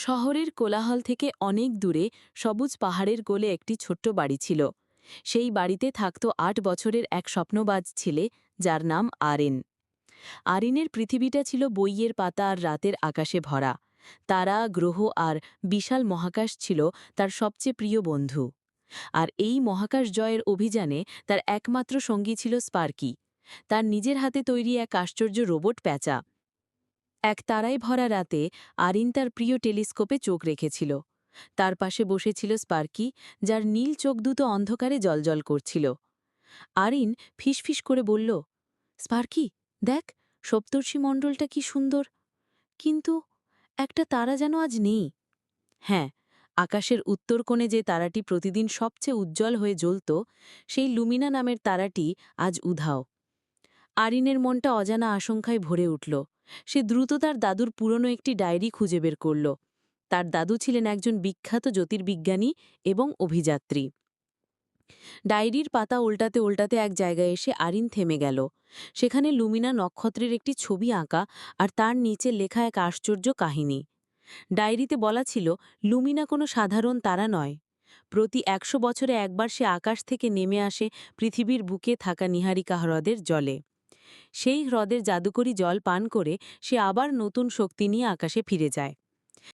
শহরের কোলাহল থেকে অনেক দূরে সবুজ পাহাড়ের কোলে একটি ছোট্ট বাড়ি ছিল। সেই বাড়িতে থাকত ৮ বছরের এক স্বপ্নবাজ ছেলে, যার নাম আরেন। আরিনের পৃথিবীটা ছিল বইয়ের পাতা আর রাতের আকাশে ভরা। তারা, গ্রহ আর বিশাল মহাকাশ ছিল তার সবচেয়ে প্রিয় বন্ধু। আর এই মহাকাশ জয়ের অভিযানে তার একমাত্র সঙ্গী ছিল স্পার্কি, তার নিজের হাতে তৈরি এক আশ্চর্য রোবট প্যাঁচা। এক তারায় ভরা রাতে আরিন তার প্রিয় টেলিস্কোপে চোখ রেখেছিল। তার পাশে বসেছিল স্পার্কি, যার নীল চোখ দুটো অন্ধকারে জ্বলজ্বল করছিল। আরিন ফিসফিস করে বলল, স্পার্কি, দেখ, সপ্তর্ষি মণ্ডলটা কি সুন্দর, কিন্তু একটা তারা যেন আজ নেই। হ্যাঁ, আকাশের উত্তর কোণে যে তারাটি প্রতিদিন সবচেয়ে উজ্জ্বল হয়ে জ্বলত, সেই লুমিনা নামের তারাটি আজ উধাও। আরিনের মনটা অজানা আশঙ্কায় ভরে উঠল। সে দ্রুত তার দাদুর পুরনো একটি ডায়েরি খুঁজে বের করল। তার দাদু ছিলেন একজন বিখ্যাত জ্যোতির্বিজ্ঞানী এবং অভিযাত্রী। ডায়েরির পাতা উল্টাতে উল্টাতে এক জায়গায় এসে আরিন থেমে গেল। সেখানে লুমিনা নক্ষত্রের একটি ছবি আঁকা, আর তার নিচে লেখা এক আশ্চর্য কাহিনী। ডায়েরিতে বলা ছিল, লুমিনা কোনো সাধারণ তারা নয়। প্রতি ১০০ বছরে একবার সে আকাশ থেকে নেমে আসে পৃথিবীর বুকে থাকা নীহারিকা হ্রদের জলে। সেই হ্রদের জাদুকরী জল পান করে সে আবার নতুন শক্তি নিয়ে আকাশে ফিরে যায়।